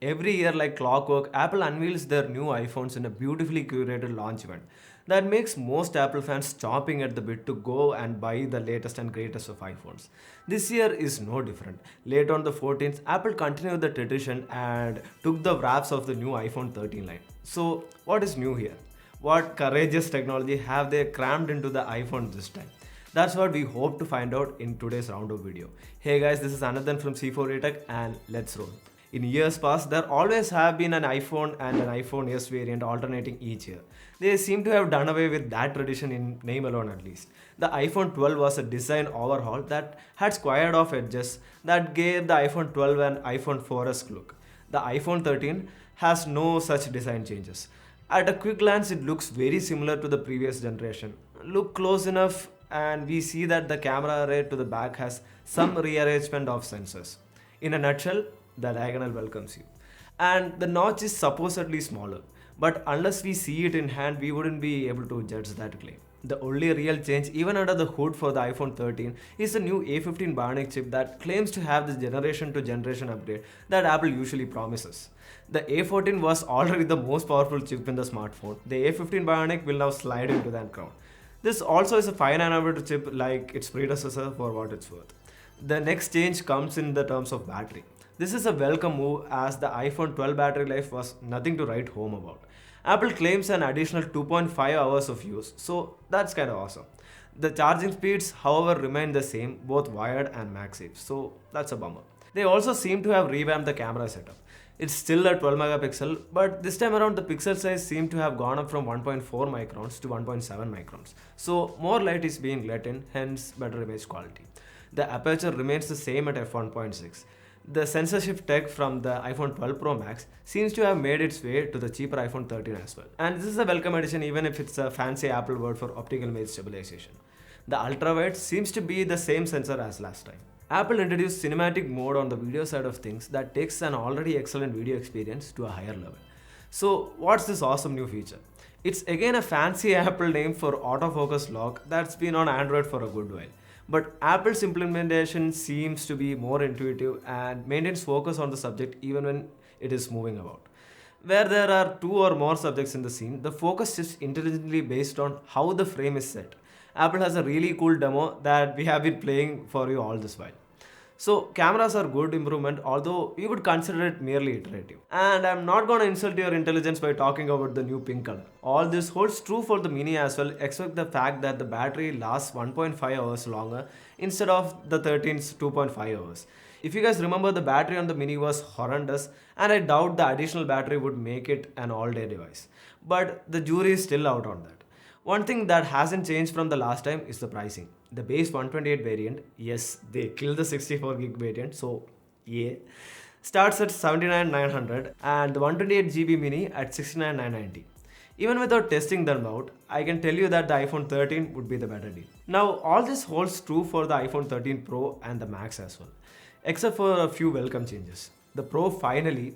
Every year, like clockwork, Apple unveils their new iPhones in a beautifully curated launch event that makes most Apple fans chomping at the bit to go and buy the latest and greatest of iPhones. This year is no different. Late on the 14th, Apple continued the tradition and took the wraps of the new iPhone 13 line. So, what is new here? What courageous technology have they crammed into the iPhone this time? That's what we hope to find out in today's roundup video. Hey guys, this is Anathan from C4A Tech and let's roll. In years past, there always have been an iPhone and an iPhone S variant alternating each year. They seem to have done away with that tradition in name alone at least. The iPhone 12 was a design overhaul that had squared off edges that gave the iPhone 12 an iPhone 4S look. The iPhone 13 has no such design changes. At a quick glance, it looks very similar to the previous generation. Look close enough and we see that the camera array to the back has some rearrangement of sensors. In a nutshell, the diagonal welcomes you. And the notch is supposedly smaller, but unless we see it in hand, we wouldn't be able to judge that claim. The only real change, even under the hood for the iPhone 13, is the new A15 Bionic chip that claims to have the generation to generation upgrade that Apple usually promises. The A14 was already the most powerful chip in the smartphone. The A15 Bionic will now slide into that crown. This also is a 5nm chip like its predecessor for what it's worth. The next change comes in the terms of battery. This is a welcome move as the iPhone 12 battery life was nothing to write home about. Apple claims an additional 2.5 hours of use, so that's kind of awesome. The charging speeds, however, remain the same, both wired and MagSafe, so that's a bummer. They also seem to have revamped the camera setup. It's still a 12 megapixel, but this time around the pixel size seemed to have gone up from 1.4 microns to 1.7 microns. So more light is being let in, hence better image quality. The aperture remains the same at f1.6. The sensor shift tech from the iPhone 12 Pro Max seems to have made its way to the cheaper iPhone 13 as well. And this is a welcome addition even if it's a fancy Apple word for optical image stabilization. The ultrawide seems to be the same sensor as last time. Apple introduced cinematic mode on the video side of things that takes an already excellent video experience to a higher level. So what's this awesome new feature? It's again a fancy Apple name for autofocus lock that's been on Android for a good while. But Apple's implementation seems to be more intuitive and maintains focus on the subject even when it is moving about. Where there are two or more subjects in the scene, the focus shifts intelligently based on how the frame is set. Apple has a really cool demo that we have been playing for you all this while. So cameras are good improvement, although we would consider it merely iterative. And I'm not gonna insult your intelligence by talking about the new pink color. All this holds true for the Mini as well, except the fact that the battery lasts 1.5 hours longer instead of the 13's 2.5 hours. If you guys remember, the battery on the Mini was horrendous, and I doubt the additional battery would make it an all-day device. But the jury is still out on that. One thing that hasn't changed from the last time is the pricing. The base 128 variant, yes, they killed the 64 gig variant, so yeah, starts at 79,900 and the 128GB mini at 69,990. Even without testing them out, I can tell you that the iPhone 13 would be the better deal. Now, all this holds true for the iPhone 13 Pro and the Max as well, except for a few welcome changes. The Pro finally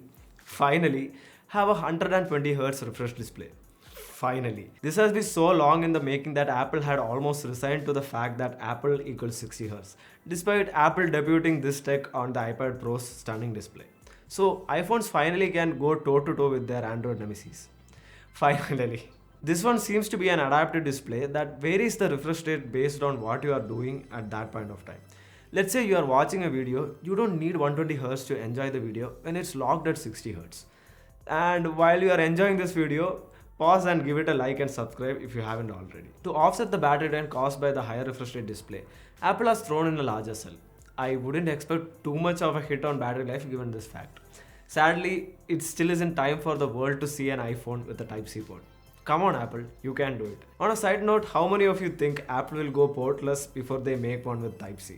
have a 120Hz refresh display. Finally. This has been so long in the making that Apple had almost resigned to the fact that Apple equals 60Hz, despite Apple debuting this tech on the iPad Pro's stunning display. So iPhones finally can go toe to toe with their Android nemesis. Finally. This one seems to be an adaptive display that varies the refresh rate based on what you are doing at that point of time. Let's say you are watching a video, you don't need 120Hz to enjoy the video when it's locked at 60Hz. And while you are enjoying this video, pause and give it a like and subscribe if you haven't already. To offset the battery drain caused by the higher refresh rate display, Apple has thrown in a larger cell. I wouldn't expect too much of a hit on battery life given this fact. Sadly, it still isn't time for the world to see an iPhone with a Type-C port. Come on Apple, you can do it. On a side note, how many of you think Apple will go portless before they make one with Type-C?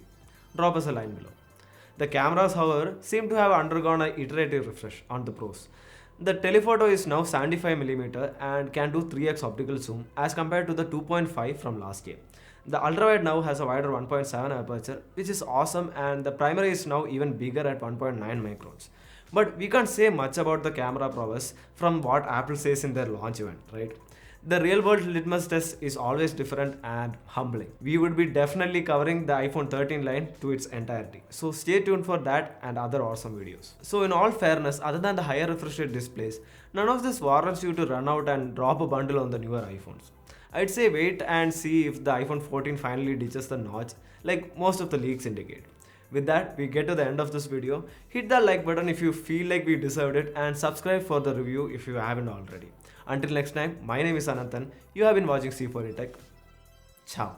Drop us a line below. The cameras, however, seem to have undergone an iterative refresh on the Pros. The telephoto is now 75mm and can do 3x optical zoom as compared to the 2.5 from last year. The ultrawide now has a wider 1.7 aperture, which is awesome, and the primary is now even bigger at 1.9 microns. But we can't say much about the camera prowess from what Apple says in their launch event, right? The real world litmus test is always different and humbling. We would be definitely covering the iPhone 13 line to its entirety. So stay tuned for that and other awesome videos. So in all fairness, other than the higher refresh rate displays, none of this warrants you to run out and drop a bundle on the newer iPhones. I'd say wait and see if the iPhone 14 finally ditches the notch like most of the leaks indicate. With that, we get to the end of this video. Hit the like button if you feel like we deserved it and subscribe for the review if you haven't already. Until next time, my name is Ananthan. You have been watching C4A Tech. Ciao.